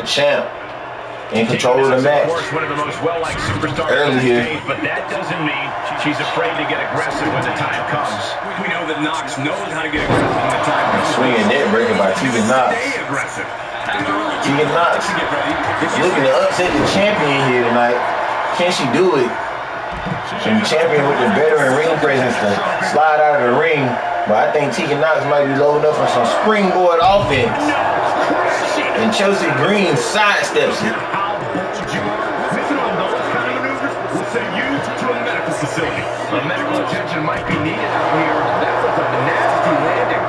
champ in control of the match. One of the most well-liked superstars early here. But that doesn't mean she's afraid to get aggressive when the time comes. We know that Knox knows how to get aggressive when the time comes. Swinging net breaker by Tegan Knox. Stay aggressive. Tegan Knox looking to upset the champion here tonight. Can she do it? And the champion with the veteran ring presence to slide out of the ring. But I think Tegan Knox might be loading up for some springboard offense. And Chelsea Green sidesteps it. Facility. Medical attention might be needed out here. That was a nasty landing.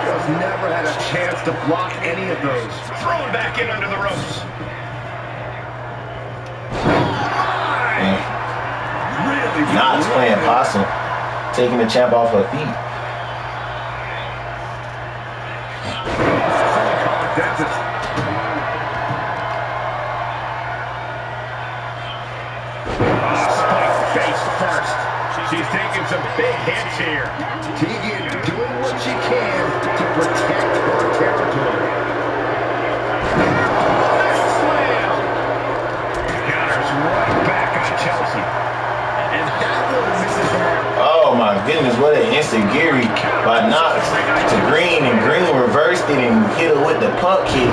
Just never had a chance to block any of those. Thrown back in under the ropes. Really Knox playing possum, taking the champ off her feet. She's taking some big hits here. Tegan doing what she can to protect her territory. Slam! Counters right back on Chelsea. And that one misses the mark. Oh my goodness, what an instant Gary by Knox to Green, and Green reversed it and hit her with the pump kick.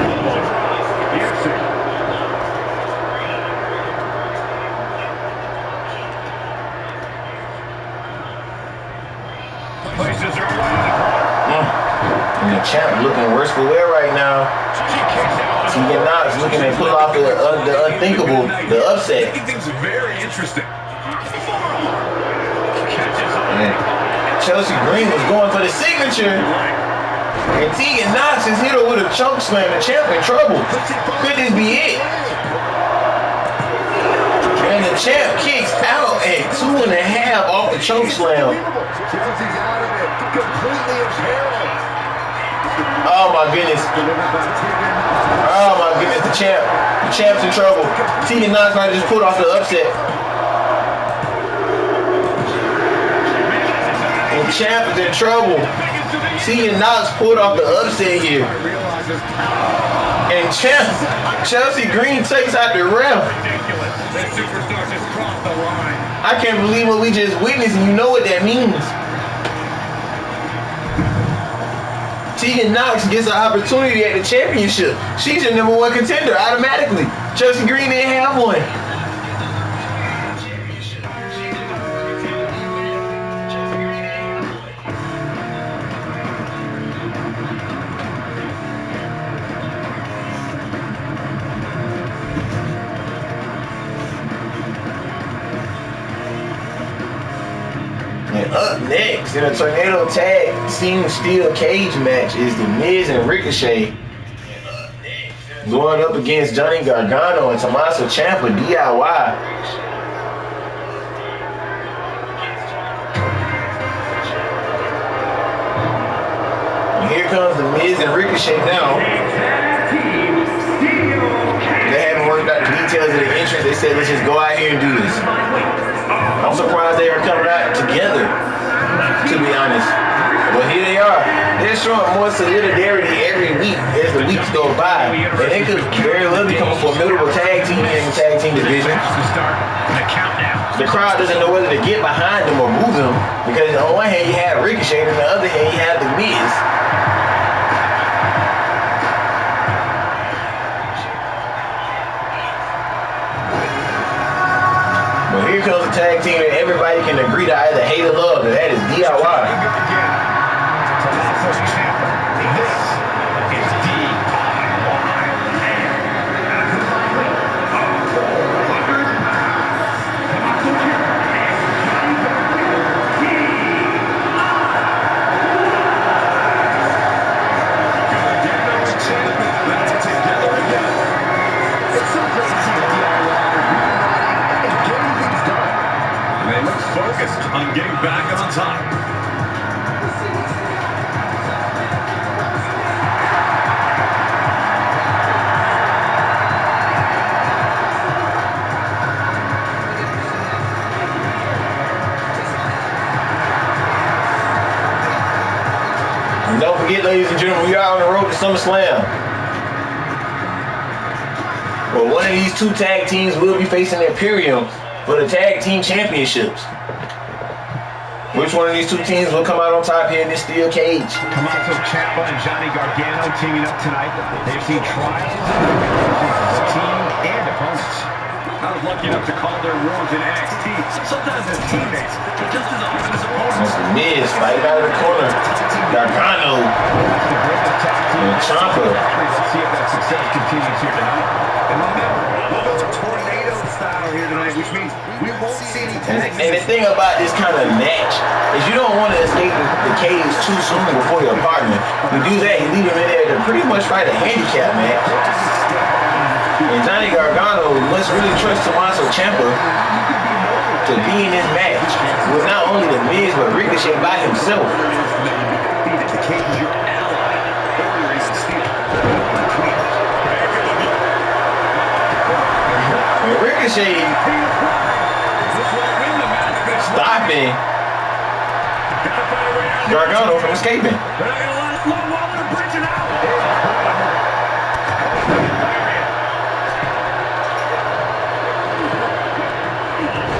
And the champ looking worse for wear right now. Tegan Knox looking to pull off the unthinkable, the upset. Things very interesting. And Chelsea Green was going for the signature. And Tegan Knox has hit her with a choke slam. The champ in trouble. Could this be it? And the champ kicks out at 2.5 off the choke slam. Chelsea's out of it. Completely impaired. Oh my goodness. Oh my goodness, the champ's in trouble. Tegan Knox might have just pulled off the upset. And champ is in trouble. Tegan Knox pulled off the upset here. And Chelsea Green takes out the ref. I can't believe what we just witnessed, and you know what that means. Tegan Knox gets an opportunity at the championship. She's your #1 contender automatically. Chelsea Green didn't have one. And up next in a tornado tag team steel cage match is the Miz and Ricochet going up against Johnny Gargano and Tommaso Ciampa DIY. And here comes the Miz and Ricochet now. They haven't worked out the details of the entrance. They said, let's just go out here and do this. I'm surprised they were coming out together, to be honest. But here they are. They're showing more solidarity every week as the weeks go by. And they could very well become a formidable tag team in the tag team division. The crowd doesn't know whether to get behind them or move them, because on one hand you have Ricochet, and on the other hand you have the Miz. Here comes a tag team that everybody can agree to either hate or love, and that is DIY. On getting back on top. And don't forget, ladies and gentlemen, we are on the road to SummerSlam. But one of these two tag teams will be facing the Imperium for the tag team championships. Which one of these two teams will come out on top here in this steel cage? Tommaso Ciampa and Johnny Gargano teaming up tonight. They've seen trials and tribulations as a team and opponents. I was lucky enough to call their wars in NXT, sometimes as teammates, but just as often as opponents. That's the Miz fight out of the corner. Gargano and Ciampa. Let's see if that success continues here tonight. And remember, we'll go tornado style here tonight, which means we won't see any tag. And the thing about this kind of match is you don't want to escape the cage too soon before your partner. You do that, you leave him in there to pretty much fight a handicap match. And Johnny Gargano must really trust Tommaso Ciampa to be in this match with not only the Miz but Ricochet by himself. And Ricochet stopping Gargano from escaping.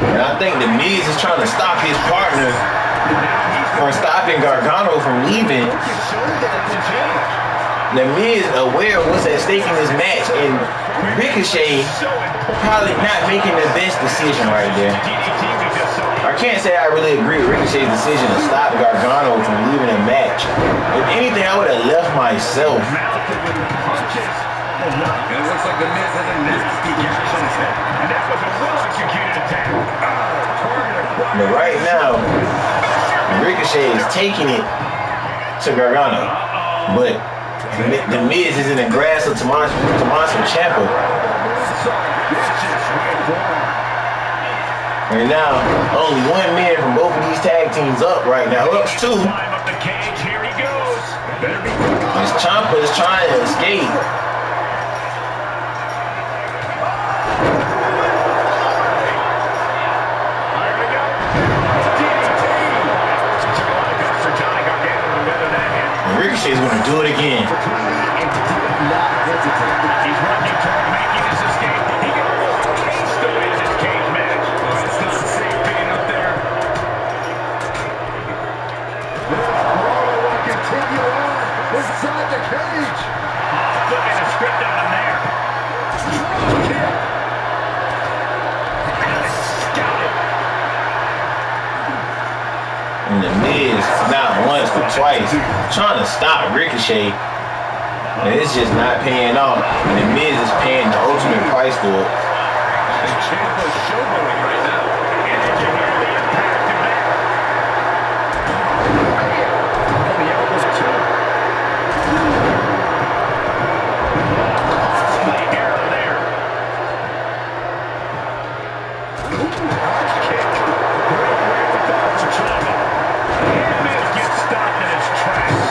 And I think the Miz is trying to stop his partner from stopping Gargano from leaving. The Miz aware of what's at stake in this match, and Ricochet probably not making the best decision right there. I can't say I really agree with Ricochet's decision to stop Gargano from leaving the match. If anything, I would have left myself. It looks like the Miz has a nasty gash on his head, and that was a well-executed attack. But right now, Ricochet is taking it to Gargano. But the Miz is in the grasp of Tommaso Ciampa. And now, only one man from both of these tag teams up right now. Up two. As Ciampa is trying to escape. Ricochet's gonna do it again. He's working toward making this escape. He can almost taste the way in this cage match. It's not safe being up there. This brawl will continue on inside the cage. Flipping the script on him there. And the Miz, not once but twice, trying to stop Ricochet. And it's just not paying off. And the Miz is paying the ultimate price for it. And Ciampa's showboating right now. And did you hear the impact of that? Oh, the elbow too. The error there. Arch kick. Great wherewithal for Ciampa. And Miz gets stopped in his tracks.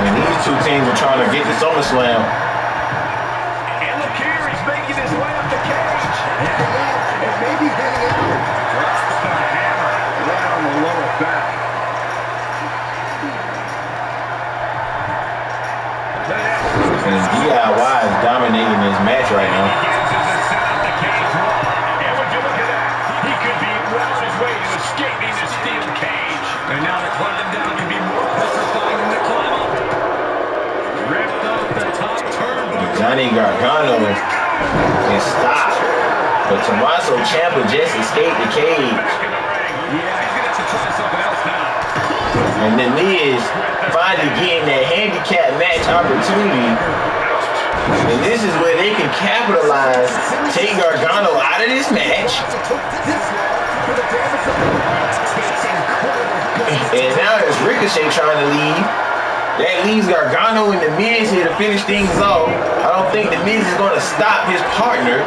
And these two teams are trying to get to SummerSlam. And look here, he's making his way up the cage. And maybe heading out. Drops the hammer right on the lower back. And DIY is dominating this match right now. And would you look at that? He could be well on his way to escaping the steel cage. And now to climb him down can be more petrifying than the climb up. Ripped off the top turnbuckle. Johnny Gargano is stopped. But Tommaso Ciampa just escaped the cage. Yeah, he's going to have to try something else now. And the Miz finally getting that handicap match opportunity. And this is where they can capitalize, take Gargano out of this match. And now there's Ricochet trying to leave. That leaves Gargano and the Miz here to finish things off. I don't think the Miz is going to stop his partner.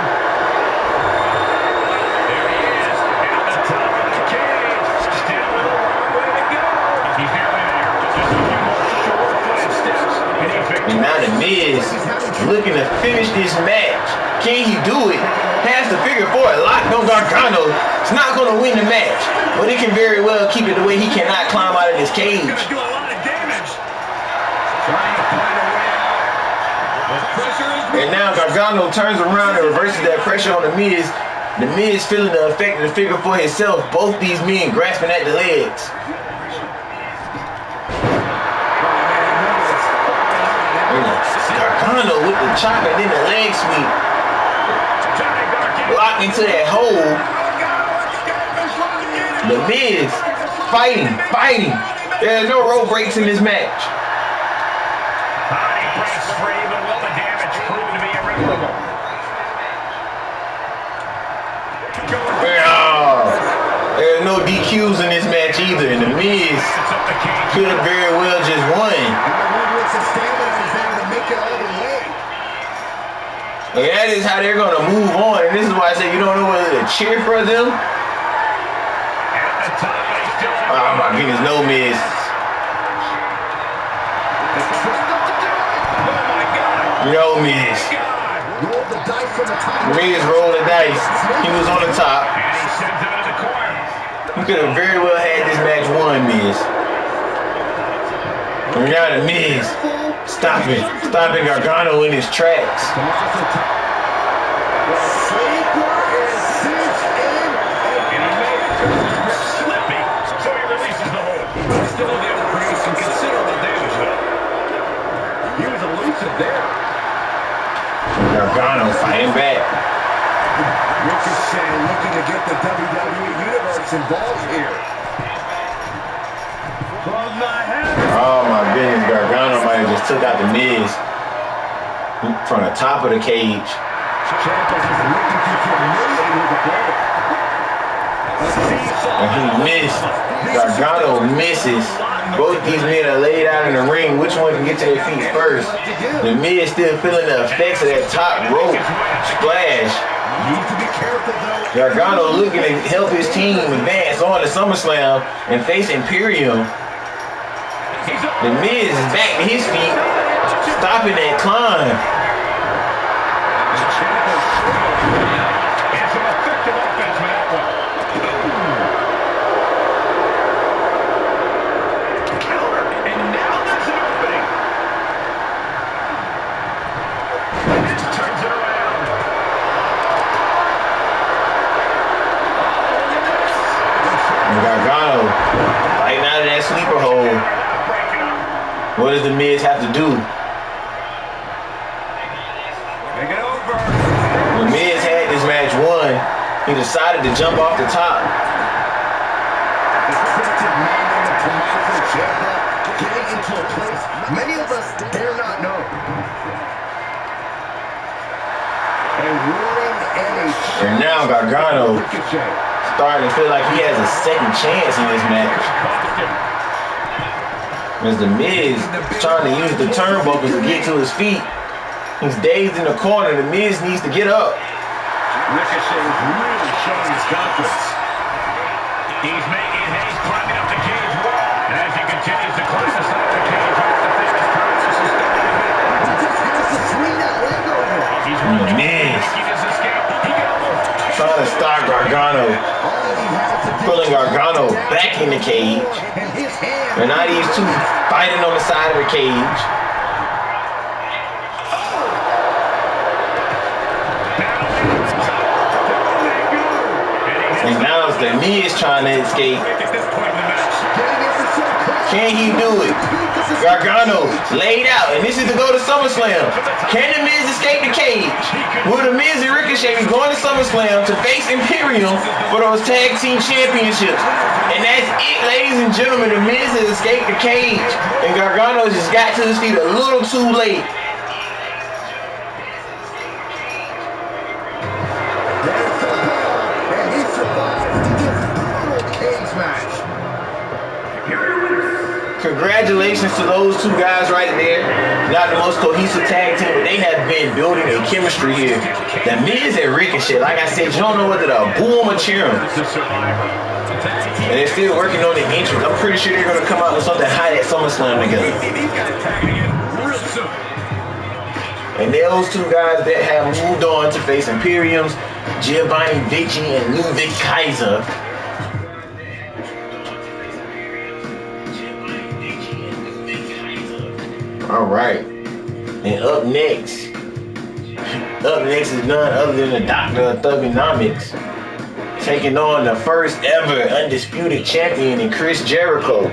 And now the Miz looking to finish this match. Can he do it? Has to figure for it. Locked on Gargano. It's not going to win the match, but it can very well keep it the way he cannot climb out of this cage. And now Gargano Gargano turns around and reverses that pressure on The Miz. The Miz feeling the effect of the figure for himself. Both these men grasping at the legs. Gargano with the chop and then the leg sweep. Locked into that hole. The Miz fighting. There's no rope breaks in this match. There's no DQs in this match either, and The Miz could have very well just won. And that is how they're going to move on, and this is why I say you don't know whether to cheer for them. Oh my goodness, no Miz. No Miz. Miz rolled the dice. He was on the top. He could have very well had this match won, Miz. And now The Miz stopping Gargano in his tracks. Gargano fighting back. Ricochet looking to get the WWE Universe involved here. Oh my goodness, Gargano might have just took out The Miz from the top of the cage. And he missed. Gargano misses. Both these men are laid out in the ring. Which one can get to their feet first? The Miz still feeling the effects of that top rope splash. Gargano looking to help his team advance on to SummerSlam and face Imperium. The Miz is back to his feet, stopping that climb. Gargano fighting out of that sleeper hole. What does The Miz have to do? The Miz had this match won. He decided to jump off the top. Getting into a place many of us dare not know. And now Gargano starting to feel like he has a second chance in this match. As The Miz is trying to use the turnbuckles to get to his feet. He's dazed in the corner. The Miz needs to get up. Ricochet is really showing his confidence. He's making haste, climbing up the cage wall. And as he continues to climb the side of the cage, The Miz trying to stop Gargano. Pulling Gargano back in the cage. And now these two fighting on the side of the cage. And now it's The Miz trying to escape. Can he do it? Gargano laid out, and this is to go to SummerSlam. Can The Miz escape the cage? Will The Miz and Ricochet be going to SummerSlam to face Imperium for those tag team championships? And that's it, ladies and gentlemen. The Miz has escaped the cage, and Gargano just got to his feet a little too late. Congratulations to those two guys right there. Not the most cohesive tag team, but they have been building a chemistry here. The Miz and Ricochet, like I said, you don't know whether to boo them or cheer them. And they're still working on the entrance. I'm pretty sure they're going to come out with something hot at SummerSlam together. And those two guys that have moved on to face Imperiums, Giovanni Vinci and Ludwig Kaiser. All right, and up next, Up next is none other than the Doctor of Thugonomics, taking on the first ever undisputed champion in Chris Jericho.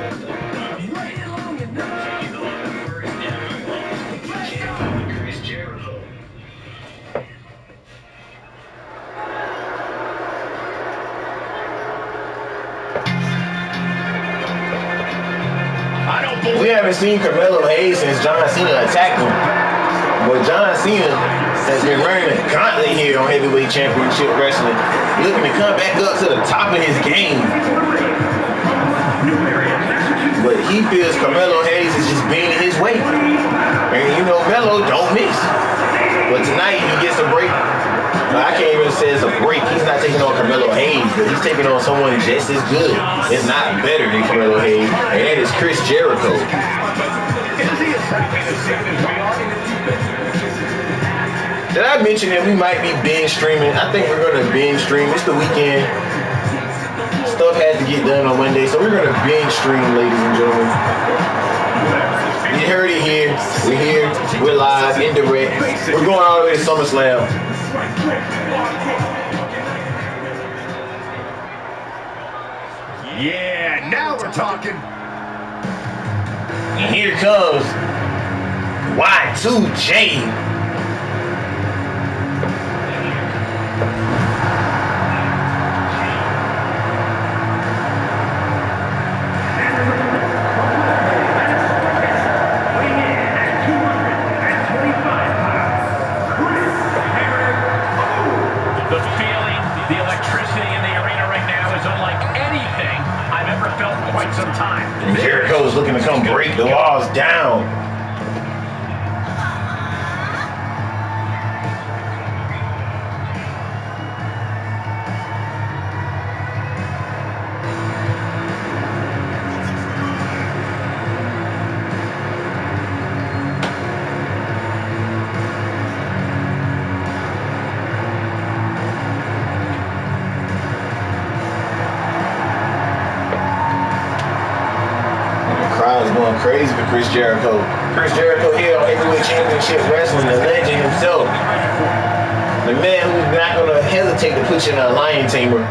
We haven't seen Carmelo Hayes since John Cena attacked him. But John Cena has been running a gauntlet here on Heavyweight Championship Wrestling, looking to come back up to the top of his game. But he feels Carmelo Hayes is just being in his way. And you know, Melo don't miss. But tonight he gets a break. I can't even say it's a break. He's not taking on Carmelo Hayes, but he's taking on someone just as good, if not better than Carmelo Hayes, and that is Chris Jericho. Did I mention that we might be binge streaming? I think we're going to binge stream. It's the weekend. Stuff has to get done on Monday, so we're going to binge stream, ladies and gentlemen. You heard it here. We're here. We're live, indirect. We're going all the way to SummerSlam. Yeah, now we're talking. And here comes Y2J. Jericho's looking to come break the walls down. Going crazy for Chris Jericho. Chris Jericho here on Heavyweight Championship Wrestling, the legend himself. The man who's not going to hesitate to put you in a lion tamer.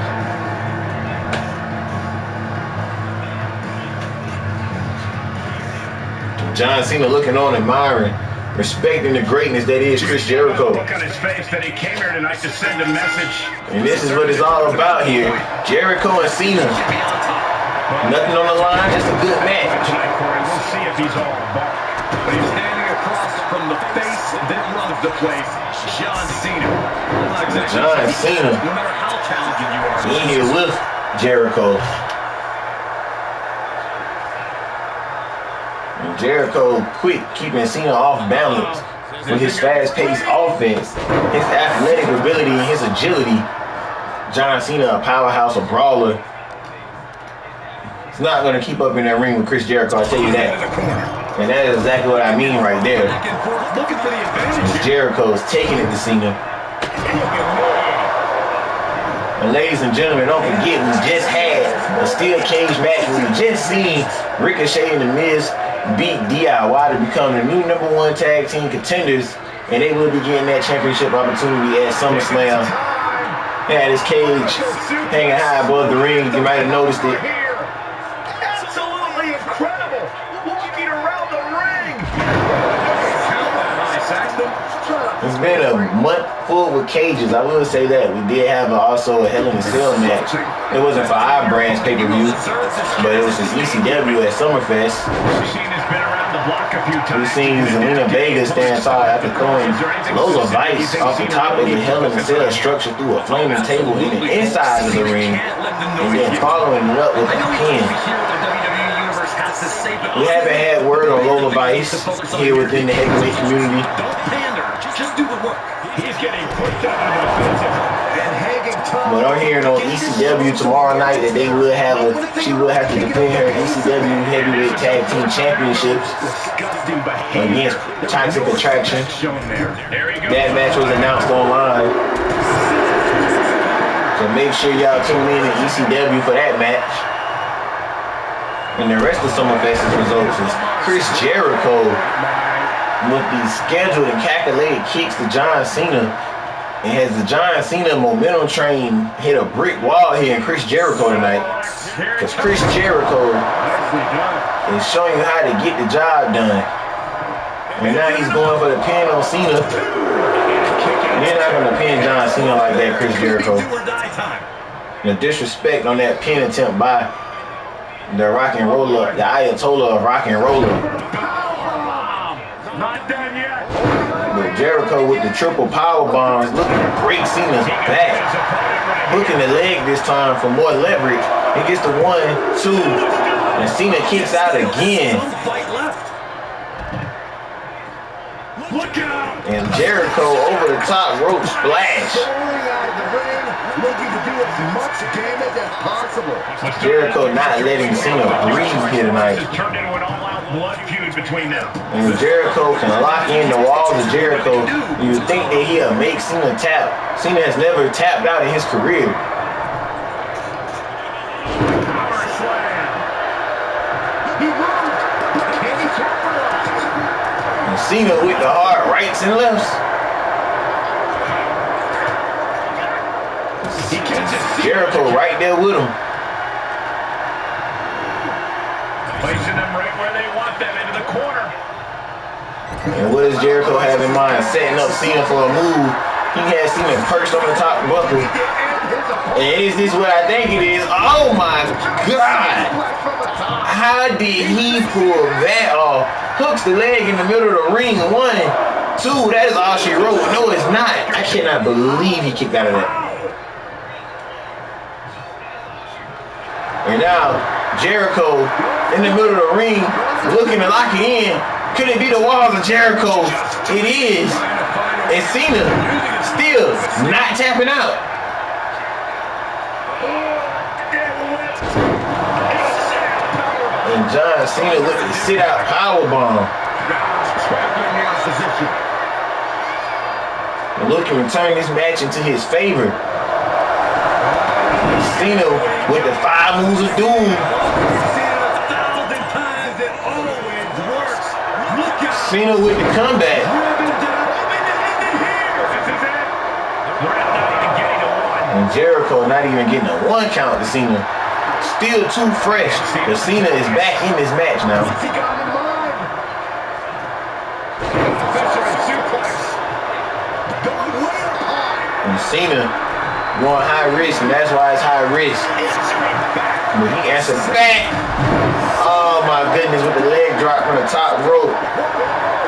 John Cena looking on, admiring, respecting the greatness that is Chris Jericho. Look on his face that he came here tonight to send a message. And this is what it's all about here. Jericho and Cena. Nothing on the line, just a good match. We'll see if he's all bark. But he's standing across from the face that runs the place, John Cena. John Cena. No matter how talented you are. In here with Jericho. And Jericho quick, keeping Cena off balance with his fast-paced offense, his athletic ability, and his agility. John Cena, a powerhouse, a brawler. He's not going to keep up in that ring with Chris Jericho, I'll tell you that. And that is exactly what I mean right there. Jericho is taking it to Cena. And ladies and gentlemen, don't forget, we just had a steel cage match where we just seen Ricochet and The Miz beat DIY to become the new #1 tag team contenders. And they will be getting that championship opportunity at SummerSlam. He had his cage hanging high above the ring. You might have noticed it. It's been a month full with cages. I will say that. We did have also a Hell in a Cell match. It wasn't for our brand's pay-per-view, but it was just ECW at Summerfest. We've seen Zelina Vega stand tall after throwing Lola Vice off the top of the Hell in a Cell structure through a flaming table in the inside of the ring, and then following it up with a pin. We haven't had word on Lola Vice here within the heavyweight community. Just do the work. He's getting pushed out of the defensive and hanging tough. But I'm hearing on ECW tomorrow night that she will have to defend her ECW Heavyweight Tag Team Championships against Toxic Attraction. That match was announced online. So make sure y'all tune in to ECW for that match. And the rest of Summerfest's results is Chris Jericho with these scheduled and calculated kicks to John Cena. And has the John Cena momentum train hit a brick wall here in Chris Jericho tonight? Because Chris Jericho is showing you how to get the job done. And now he's going for the pin on Cena. You're not going to pin John Cena like that, Chris Jericho. The disrespect on that pin attempt by the Rock and Roller, the Ayatollah of Rock and Roller. Not done yet. But Jericho with the triple power bombs looking to break Cena's back. Hooking the leg this time for more leverage. He gets the 1, 2, and Cena kicks out again. And Jericho over the top rope splash. Jericho not letting Cena breathe here tonight. And Jericho can lock in the walls of Jericho. You think that he'll make Cena tap. Cena has never tapped out in his career. And Cena with the hard rights and lefts. Jericho right there with him. Placing them right where they want them, into the corner. And what does Jericho have in mind? Setting up Cena for a move. He has Cena perched on the top buckle. And is this what I think it is? Oh my God! How did he pull that off? Hooks the leg in the middle of the ring. 1, 2, that is all she wrote. No, it's not. I cannot believe he kicked out of that. And now Jericho in the middle of the ring looking to lock it in. Could it be the walls of Jericho? It is. And Cena still not tapping out. And John Cena looking to sit out powerbomb. And looking to turn this match into his favor. Cena with the 5 moves of doom. Cena with the comeback. And Jericho not even getting a 1 count to Cena. Still too fresh. But Cena is back in this match now. And Cena going high risk, and that's why it's high risk. But he answered back. Oh my goodness, with the leg drop from the top rope.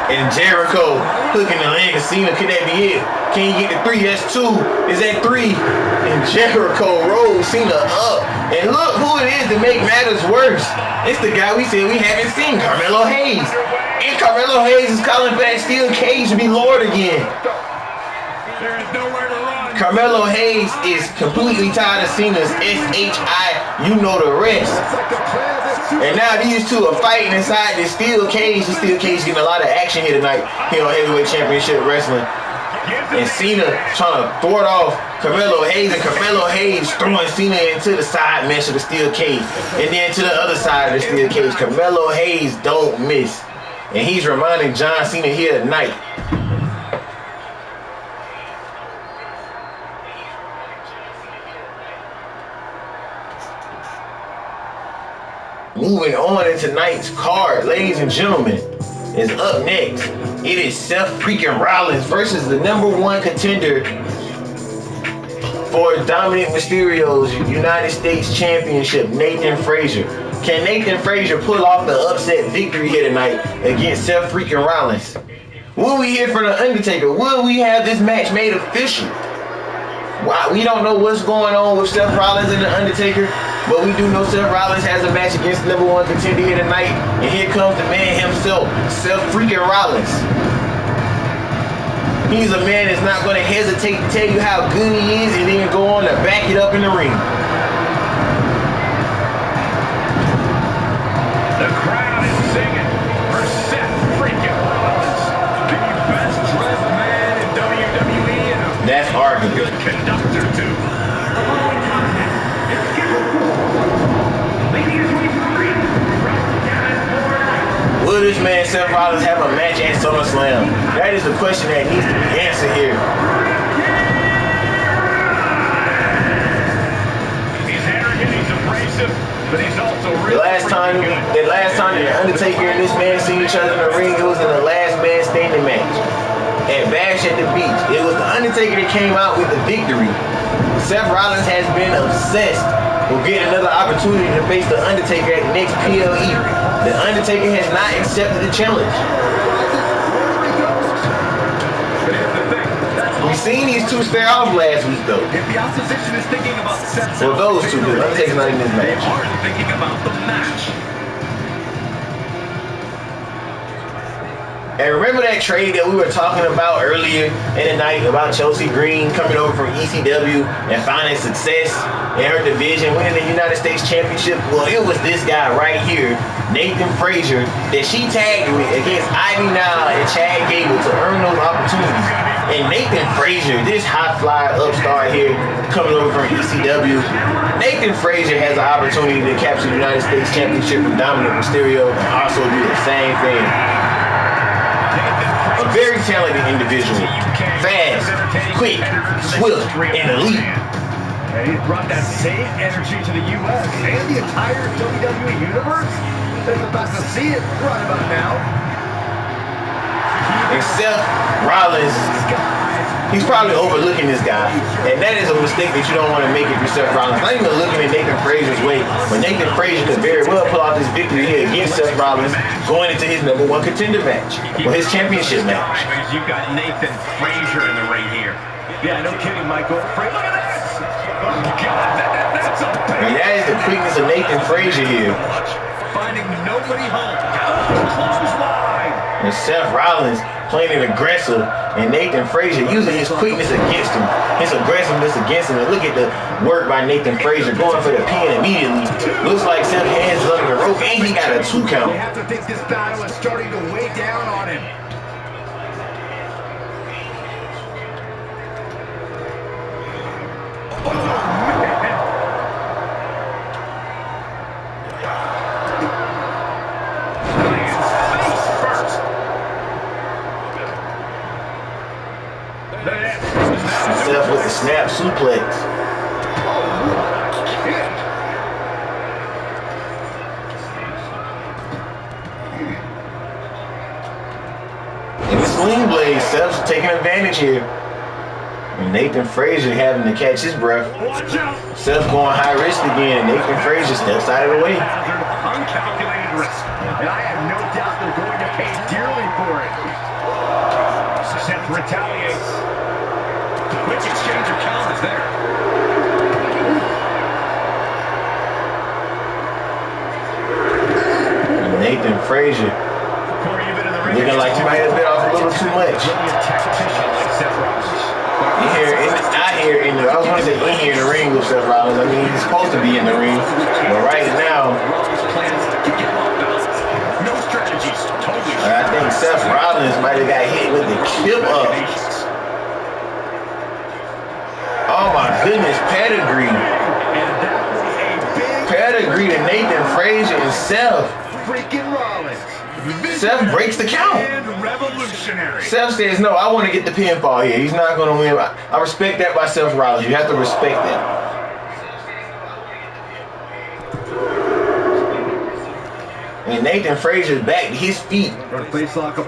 And Jericho hooking the leg of Cena. Could that be it? Can you get the 3? That's 2. Is that 3? And Jericho rolls Cena up. And look who it is to make matters worse. It's the guy we said we haven't seen, Carmelo Hayes. And Carmelo Hayes is calling for that steel cage to be lowered again. There is nowhere to run. Carmelo Hayes is completely tired of Cena's SHI, you know the rest. And now these two are fighting inside this steel cage. The steel cage getting a lot of action here tonight here on Heavyweight Championship Wrestling. And Cena trying to thwart off Carmelo Hayes, and Carmelo Hayes throwing Cena into the side mesh of the steel cage. And then to the other side of the steel cage. Carmelo Hayes don't miss. And he's reminding John Cena here tonight. Moving on in tonight's card, ladies and gentlemen, is up next. It is Seth freaking Rollins versus the #1 contender for Dominic Mysterio's United States Championship, Nathan Frazier. Can Nathan Frazier pull off the upset victory here tonight against Seth freaking Rollins? Will we hear from The Undertaker? Will we have this match made official? Wow, we don't know what's going on with Seth Rollins and The Undertaker, but we do know Seth Rollins has a match against the #1 contender here tonight. And here comes the man himself, Seth freaking Rollins. He's a man that's not going to hesitate to tell you how good he is and then go on to back it up in the ring. The crowd is singing for Seth freaking Rollins, the best dressed man in WWE. That's arguable. Good conductor too. Will Will this man Seth Rollins have a match at SummerSlam? That is the question that needs to be answered here. He's arrogant, he's abrasive, but he's also The last time the Undertaker and this man seen each other in the ring, it was in the last man standing match at Bash at the Beach. It was the Undertaker that came out with the victory. Seth Rollins has been obsessed with getting another opportunity to face the Undertaker at the next PLE. The Undertaker has not accepted the challenge. We've seen these two stare off last week though. If the opposition is thinking about Seth's well, those two, the Undertaker's not in this match. They aren't thinking about the match. And remember that trade that we were talking about earlier in the night about Chelsea Green coming over from ECW and finding success in her division, winning the United States Championship? Well, it was this guy right here, Nathan Frazier, that she tagged with against Ivy Nile and Chad Gable to earn those opportunities. And Nathan Frazier, this high-fly upstart here, coming over from ECW, Nathan Frazier has an opportunity to capture the United States Championship from Dominic Mysterio and also do the same thing. A very talented individual, fast, quick, swift, and elite. And he brought that same energy to the U.S. and the entire WWE Universe. They're about to see it right about now. And Seth Rollins, he's probably overlooking this guy. And that is a mistake that you don't want to make if you're Seth Rollins. Not even looking at Nathan Frazier's way, but Nathan Frazier could very well pull out this victory here against Seth Rollins going into his #1 contender match, or his championship match. You've got Nathan Frazier in the ring here. Yeah, no kidding, Michael. Look at this. Oh, God, that's a big... And that is the quickness of Nathan Frazier here. Finding nobody home. Clothesline. And Seth Rollins playing it aggressive, and Nathan Frazier using his quickness against him, his aggressiveness against him. And look at the work by Nathan Frazier going for the pin immediately. Looks like Seth hands under the rope, and he got a 2 count. You have to think this battle is starting to weigh down on him. Oh, man. Seth with the snap suplex. And the sling blade, Seth's taking advantage here. And Nathan Frazier having to catch his breath. Seth going high risk again. Nathan Frazier steps out of the way. Uncalculated risk. And I have no doubt they're going to pay dearly for it. Seth retaliates. Quick exchange of counters there. And Nathan Frazier looking like he might have bit off a little too much. I was going to say in here in the ring with Seth Rollins. I mean, he's supposed to be in the ring. But right now, I think Seth Rollins might have got hit with the kip up. Oh my goodness, pedigree. Pedigree to Nathan Frazier and Seth. Freaking Rollins. Seth breaks the count. Seth says, no, I want to get the pinfall here. He's not going to win. I respect that by Seth Rollins. You have to respect that. And Nathan Frazier's back to his feet. Face lock up.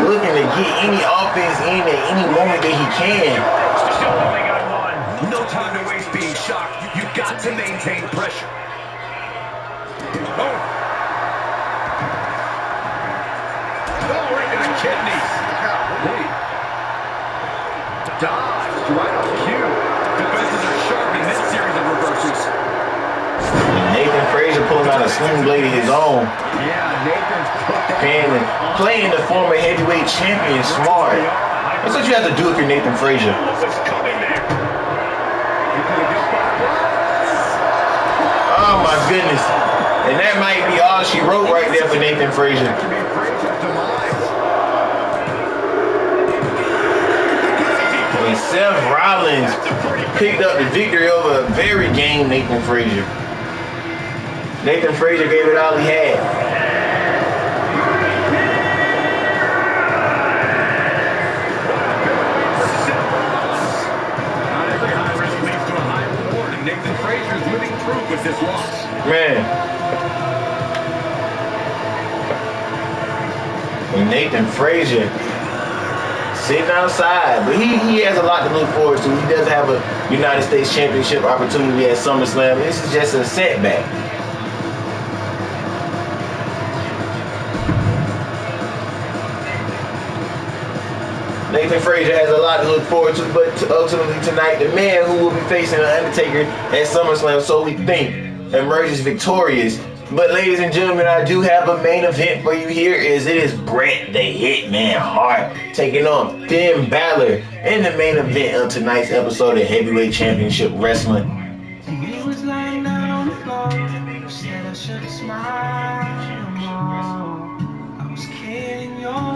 Looking to get any offense in at any moment that he can. Still only got one. No time to waste being shocked. You've got to maintain pressure. Oh. Oh, right to the kidneys. Golly. Dodged right on cue. Defenses are sharp in this series of reversals. Nathan Frazier pulling out a sling blade of his own. Yeah, Nathan's playing the former heavyweight champion smart. That's what you have to do if you're Nathan Frazier. Oh my goodness. And that might be all she wrote right there for Nathan Frazier. And Seth Rollins picked up the victory over a very game Nathan Frazier. Nathan Frazier gave it all he had. And Nathan Frazier sitting outside, but he has a lot to look forward to. He does have a United States Championship opportunity at SummerSlam. This is just a setback. Nathan Frazier has a lot to look forward to, but ultimately tonight, the man who will be facing The Undertaker at SummerSlam, so we think, emerges victorious. But ladies and gentlemen, I do have a main event for you here. It is Bret the Hitman Hart taking on Finn Balor in the main event of tonight's episode of Heavyweight Championship Wrestling.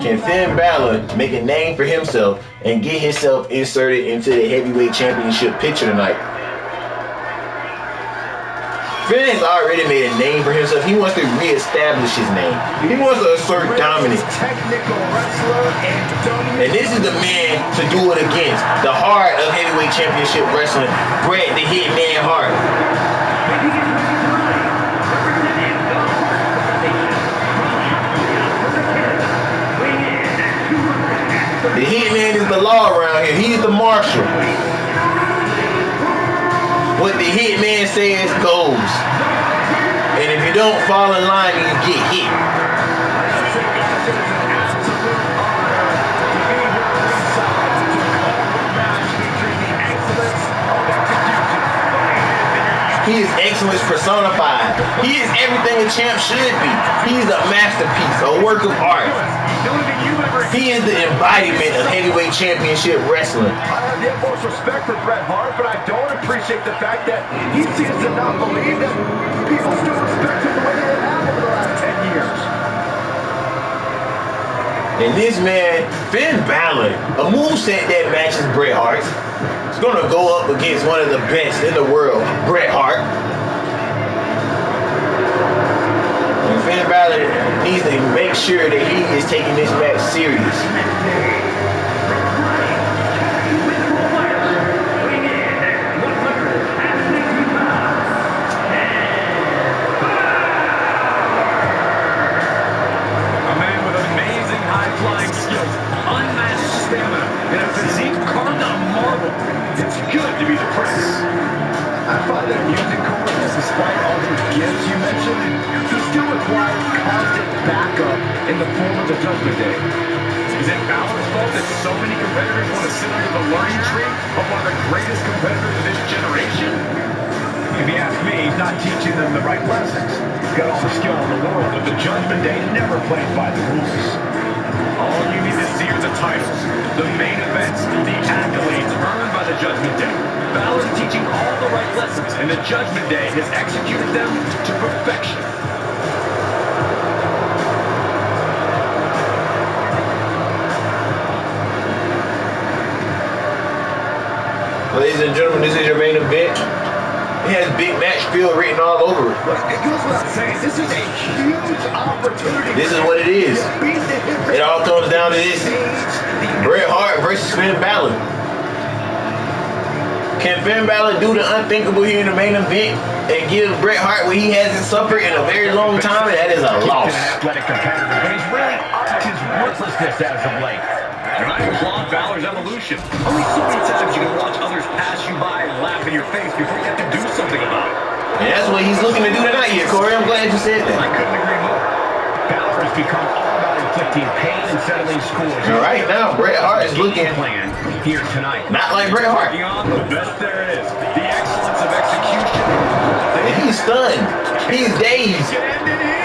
Can Finn Balor make a name for himself and get himself inserted into the Heavyweight Championship picture tonight? Finn has already made a name for himself. He wants to reestablish his name. He wants to assert dominance. And this is the man to do it against. The heart of Heavyweight Championship Wrestling, Bret the Hitman Hart. The Hitman is the law around here. He's the marshal. What the Hitman says goes. And if you don't fall in line, you get hit. He is excellence personified. He is everything a champ should be. He's a masterpiece, a work of art. He is the embodiment of Heavyweight Championship Wrestling. I have the utmost respect for Bret Hart, but I don't appreciate the fact that he seems to not believe that people still respect him the way they have over the last 10 years. And this man, Finn Balor, a moveset that matches Bret Hart's, is going to go up against one of the best in the world, Bret Hart. And Finn Balor needs to make sure that he is taking this match serious. In the form of the Judgment Day. Is it Balor's fault that so many competitors want to sit under the learning tree of one of the greatest competitors of this generation? If you ask me, he's not teaching them the right lessons. He's got all the skill in the world, but the Judgment Day never plays by the rules. All you need to see are the titles, the main events, the accolades earned by the Judgment Day. Balor's teaching all the right lessons, and the Judgment Day has executed them to perfection. Ladies and gentlemen, this is your main event. It has big match feel written all over it. It goes without saying, this is a huge opportunity. This is what it is. It all comes down to this. Bret Hart versus Finn Balor. Can Finn Balor do the unthinkable here in the main event and give Bret Hart what he hasn't suffered in a very long time? And that is a loss. Athletic competitor, but he's really upped his ruthlessness as of late. And I applaud Balor's evolution. Only so many times you can watch others pass you by and laugh in your face before you have to do something about it. And that's what he's looking to do tonight here, Corey. I'm glad you said that. I couldn't agree more. Balor has become all about inflicting pain and settling scores. And right now, Bret Hart is looking plan here tonight. not like Bret Hart. On the best there is. The excellence of execution. And he's stunned. He's dazed.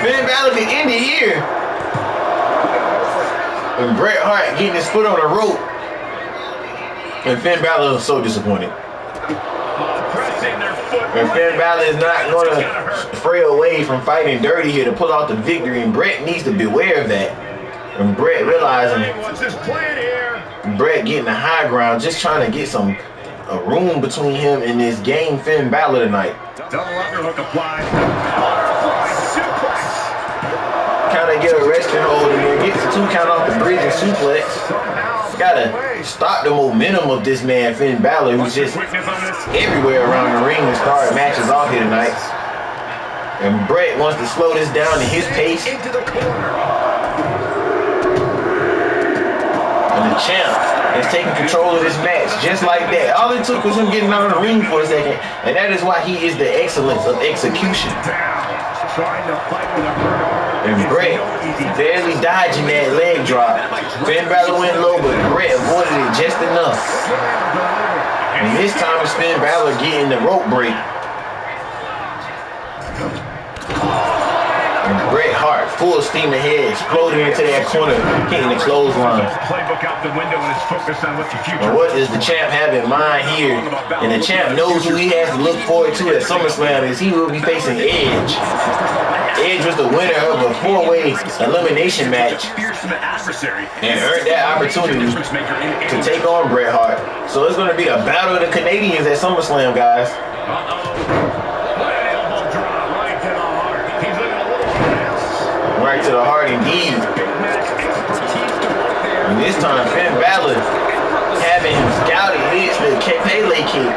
Finn Balor can end it here. And Bret Hart getting his foot on the rope. And Finn Balor is so disappointed. And Finn Balor is not going to stray away from fighting dirty here to pull out the victory. And Bret needs to beware of that. And Bret realizing Bret getting the high ground, just trying to get a room between him and this game Finn Balor tonight. Double underhook applied. Butterfly suplex. Kind of get a resting hold in there, get the 2 count off the bridge and suplex. Gotta stop the momentum of this man Finn Balor, who's just everywhere around the ring and start matches off here tonight. And Bret wants to slow this down to his pace. Into the corner. the champ is taking control of this match just like that. All it took was him getting out of the ring for a second, and that is why he is the excellence of execution. And Bret barely dodging that leg drop. Finn Balor went low, but Bret avoided it just enough. And this time it's Finn Balor getting the rope break. And Bret Hart, full steam ahead, exploding into that corner, hitting the clothesline. And what does the champ have in mind here? And the champ knows who he has to look forward to at SummerSlam, as he will be facing Edge. Edge was the winner of a 4-way elimination match and earned that opportunity to take on Bret Hart. So it's going to be a battle of the Canadians at SummerSlam, guys. Right to the heart indeed. And this time Finn Balor having him scouted, hits the Pele kick.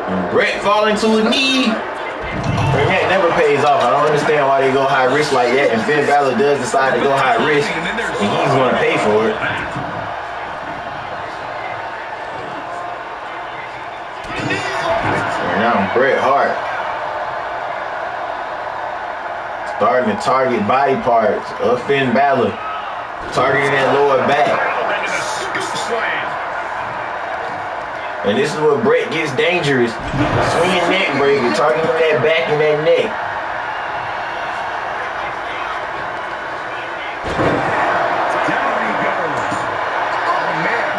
And Bret falling to a knee. And that never pays off. I don't understand why they go high risk like that. And Finn Balor does decide to go high risk, and he's going to pay for it. And now Bret Hart starting to target body parts of Finn Balor, targeting that lower back. And this is where Bret gets dangerous. Swinging neck breaker, targeting that back and that neck.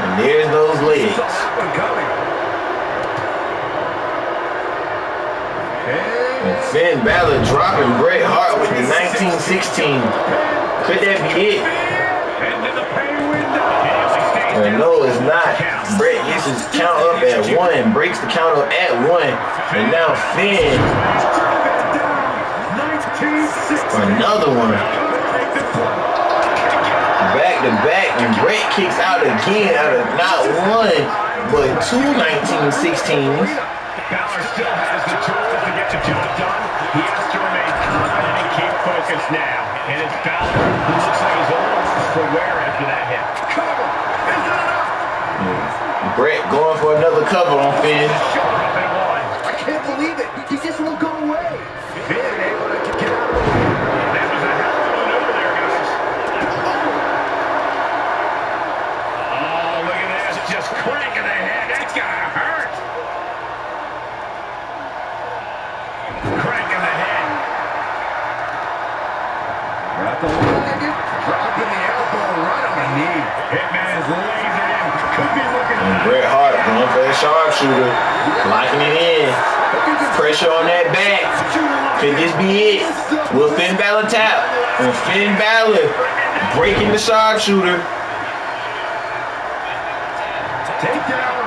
And there's those legs. And Finn Balor dropping Bret Hart with the 1916. Could that be it? No, it's not. Bret gets his count up at 1, breaks the count up at 1, and now Finn for another one. Back to back, and Bret kicks out again out of not 1, but 2 1916s. Balor still has the tools to get the job done. He has to remain confident and keep focused now. And it's Balor who looks like he's a little for wear after that hit. Cover! Is that enough? Bret going for another cover on Finn. I can't believe it. He just won't go away. Finn able to get out of the way. That was a hell of a maneuver there, guys. Oh, look at this. Just cranking the head. That's gotta hurt. Cranking the head. Got the leg. Dropping the elbow right on the knee. Hitman's laser in. Could be looking. And Bret Hart going for that sharpshooter, locking it in. Pressure on that back. Could this be it? Will Finn Balor tap? And Finn Balor breaking the sharpshooter. Takedown.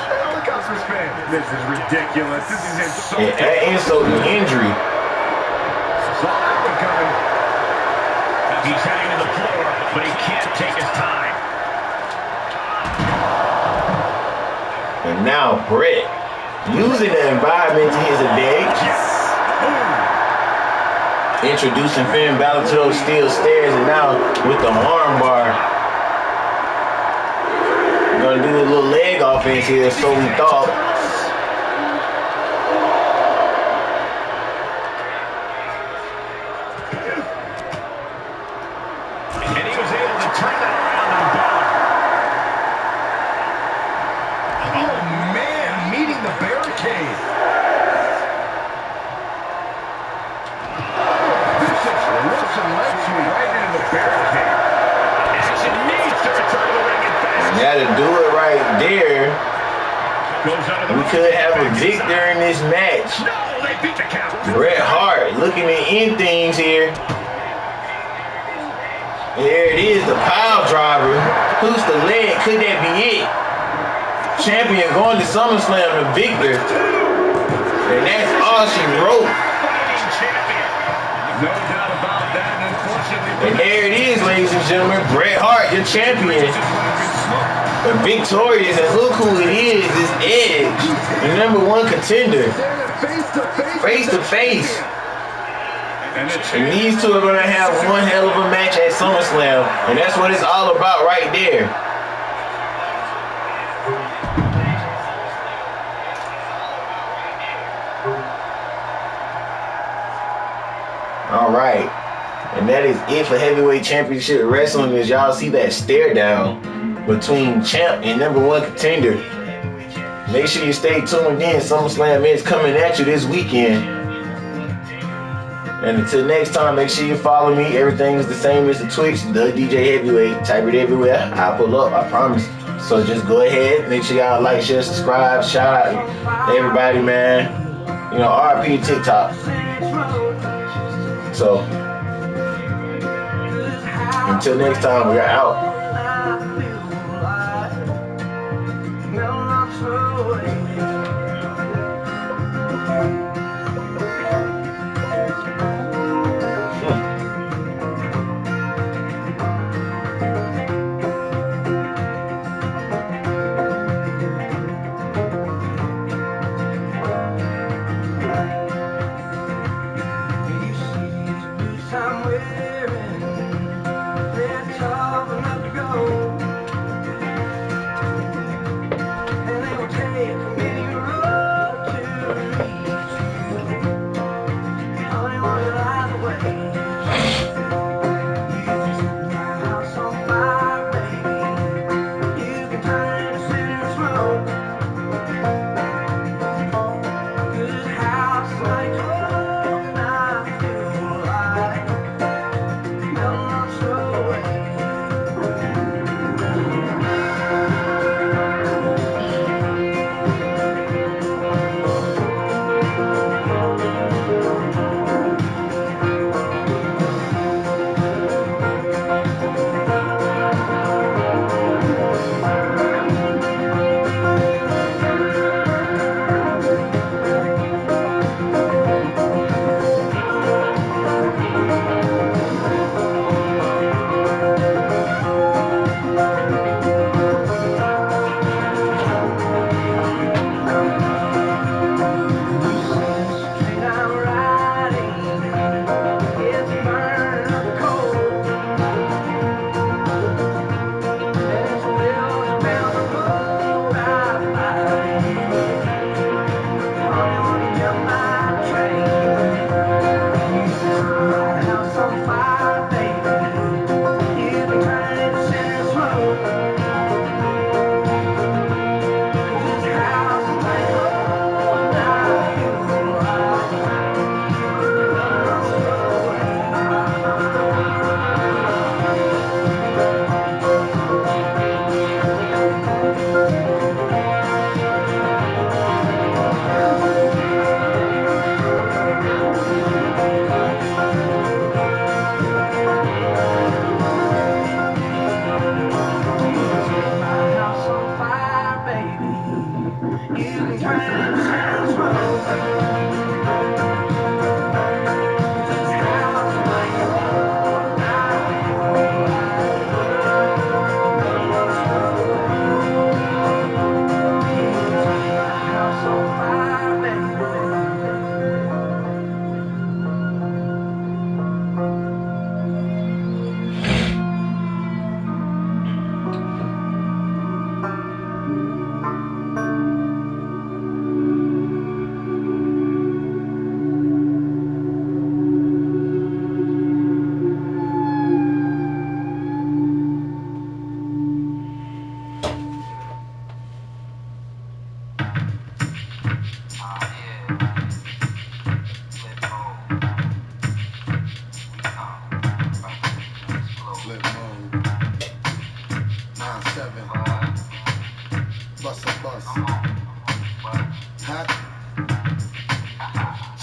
Helicopter spin. This is ridiculous. This is insulting. And that insult to injury. Saw that one coming. He's heading to the floor, but he can't take his time. And now Bret using the environment to his advantage. Introducing Finn Balor to those steel stairs, and now with the arm bar. We're gonna do a little leg offense here, so we thought. And he was able to turn that around on Balor. Oh man, meeting the barricade. Vicious looks and leg sweep right into the barricade. Action needs to return to the ring and fast. You gotta do it right there. We could have a victor in this match. No, they beat the count. Bret Hart looking to end things here. There it is, the pile driver. Who's the leg? Could that be it? Champion going to SummerSlam, the victor. And that's all she wrote. No doubt about that, unfortunately. And there it is, ladies and gentlemen. Bret Hart, your champion. Victorious, and look who it is Edge, the #1 contender. Face to face. Face to face. And these two are going to have one hell of a match at SummerSlam. And that's what it's all about right there. All right. And that is it for Heavyweight Championship Wrestling. As y'all see that stare down between champ and #1 contender. Make sure you stay tuned in. SummerSlam is coming at you this weekend. And until next time, make sure you follow me. Everything is the same as the Twitch, the DJ Heavyweight. Type it everywhere. I'll pull up, I promise. So just go ahead. Make sure y'all like, share, subscribe. Shout out to everybody, man. You know, RP TikTok. So, until next time, we're out.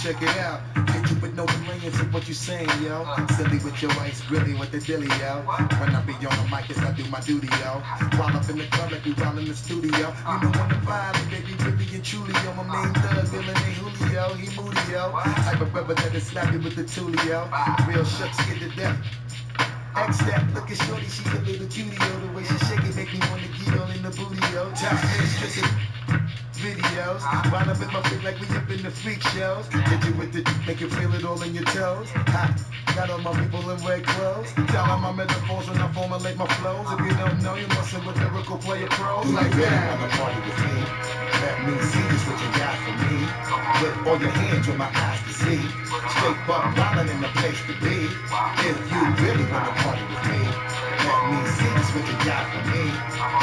Check it out. Hit you with no millions of what you saying, yo. Silly with your ice, really with the dilly, yo. When I be on the mic, I do my duty, yo. While up in the club, like we while in the studio. You know when the vibe, baby, really and truly, yo. My main thug, villain ain't Julio, he moody, yo. Type of brother that is snappy with the tulio. Real shucks get to death. X that looking shorty, she a little cutie, oh, the way she shake it make me wanna get all in the booty, yo. Top stripping videos, wind up in my feet like we up in the freak shows. Hit you with the make you feel it all in your toes. Ha, got all my people in red clothes. Tell them my metaphors when I formulate my flows. If you don't know, you mustn't with lyrical player pros like that. Wanna party with me? Let me see just what you got for me. Put all your hands with my eyes to see. Straight buck wildin' in the place to be. If you really wanna party with me, let me see just what you got for me.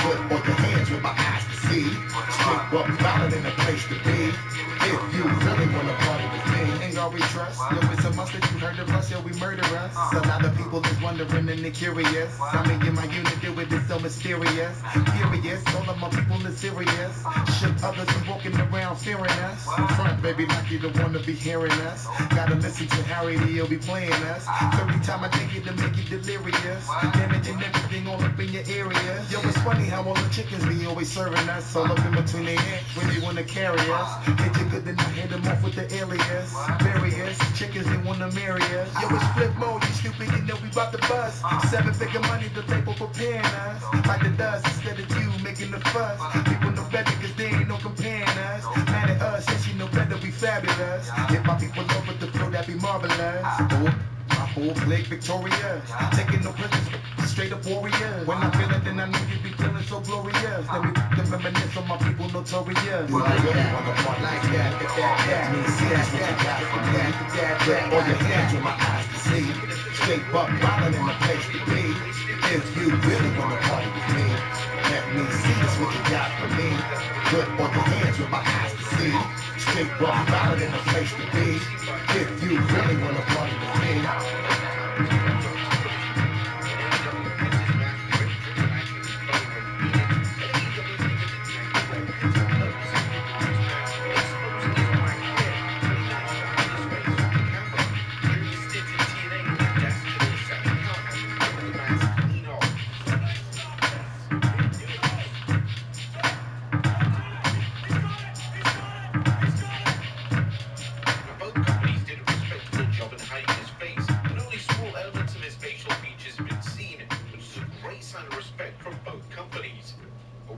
Put all your hands with my eyes to see. Straight buck wildin' in the place to be. If you really wanna party with me, ain't all we trust. Yo, it's a must that you heard of us, yo, we murder us. A lot of people is wondering and they're curious. I mean, in my unit do it, it's so mysterious. Furious, all of my people is serious. Shook others be walking around fearing us. Front, baby, like you don't wanna be hearing us. Gotta listen to Harry, he'll be playing us. 30 times I take it to make you delirious. Damaging everything all up in your area. Yo, it's funny how all the chickens be always serving us. All up in between their head when they wanna carry us. Hit you good, then I hit them off with the alias. Various chickens, they wanna marry us. Yo, it's flip mode, you stupid, you know we bout to bust. 7-figure money, the label preparing us. Like the dust, instead of you making the fuss. People know better, cause they ain't no comparing us. Mad at us, since you know better, we fabulous. If my people over the flow, that be marvelous. Oh, my whole clique victorious. Taking no prisoners, straight up warriors. When I feel it, then I know you be feeling so glorious. Let me reminisce on my people notorious. Like that, like that, that means see that's what you got from that. Put all your hands with my eyes to see. Straight buck wildin' in the place to be. If you really wanna party with me, let me see that's what you got from me. Put all your hands with my eyes to see. Straight buck wildin' in the place to be. If you really wanna party with me.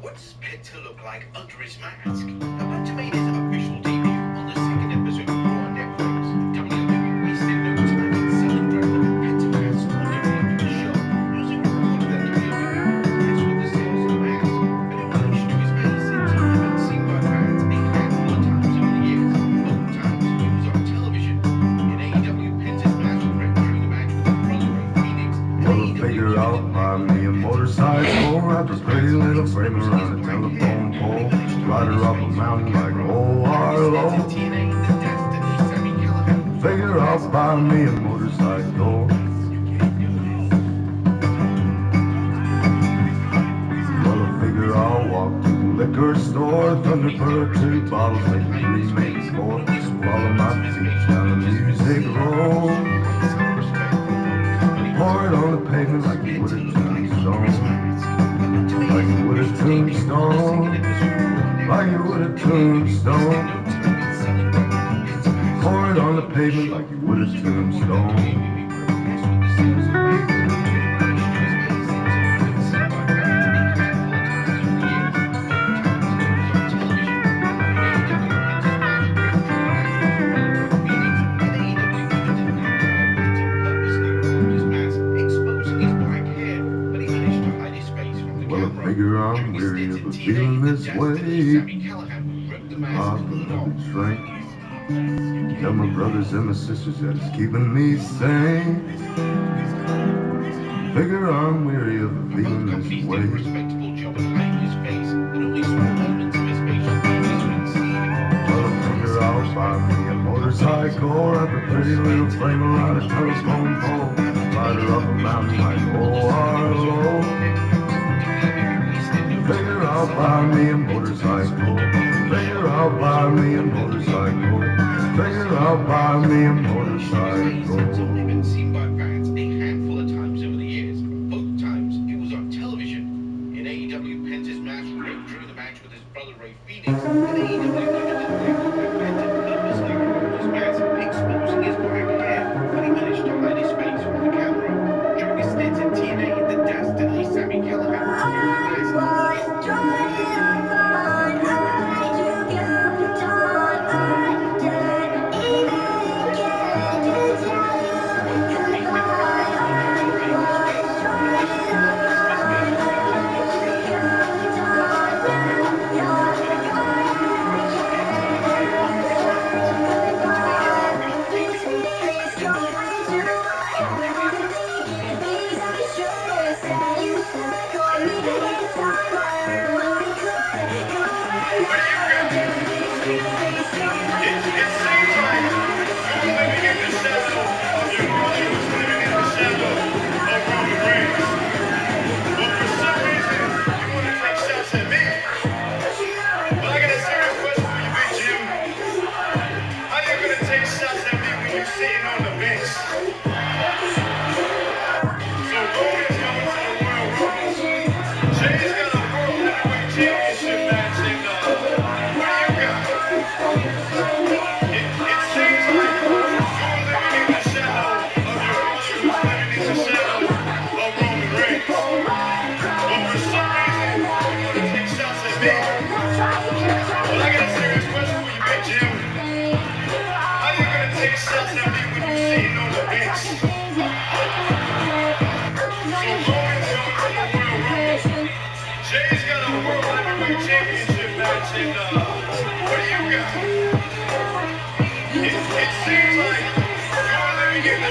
What's meant to look like under his mask? About to make his official debut on the second episode of Raw on Netflix. WWE wasted no time in celebrating the Pentaman's wandering into the show, using a reporter that the WWE with the sales of the mask, but it managed to his face in TV and seen by fans a handful of times over the years. Both times he was on television. In AEW, Penta's mask ripped during the match with his brother Ray Phoenix. Well, figure out buy me a motorcycle, wrap a pretty little frame around a telephone pole, ride her up a mountain like old Harlow. Figure out buy me a motorcycle. Well, I figure I'll walk to the liquor store, Thunderbird 2 bottles, like 3, maybe 4, follow my feet down the music road. Pour it on the pavement like you would a tombstone. Like you would a tombstone. Like you would a tombstone. Pour it on the pavement like you would a tombstone. I'm weary of it feeling this way. I've been drink. Tell my brothers and my sisters that it's keeping me sane. Figure I'm weary of it feeling this way. Well, I figure I'll buy me a motorcycle, wrap a pretty little frame around a telephone pole, ride her up a mountain like old Harlow. Figure I'll buy me a motorcycle. Figure I'll buy me a motorcycle. Figure I'll buy me a motorcycle. It's only been seen by fans a handful of times over the years. Both times it was on television. In AEW, Penta's match ripped during the match with his brother Ray Phoenix. In AEW, Penta purposely removed his mask, exposing his black hair, but he managed to hide his face from the camera. During his stint in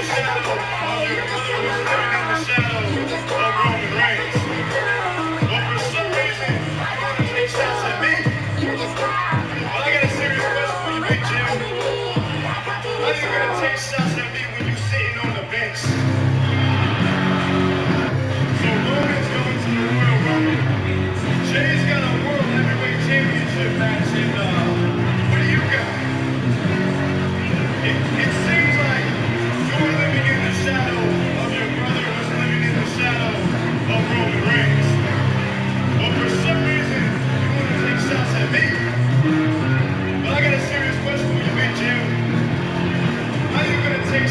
shadow of your brother was living in the shadow of Roman Reigns. But for some reason, you want to take shots at me. Well, I got a serious question for you, Big Jim. How are you gonna take shots at me when you're sitting on the bench? So Roman's going to the Royal Rumble. Jay's got a World Heavyweight Championship match, and what do you got? It seems like you're living in the shadow of your brother who's living in the shadow of Roman Reigns. But for some reason, you want to take shots at me. But I got a serious question for you, Big Jim. How are you gonna take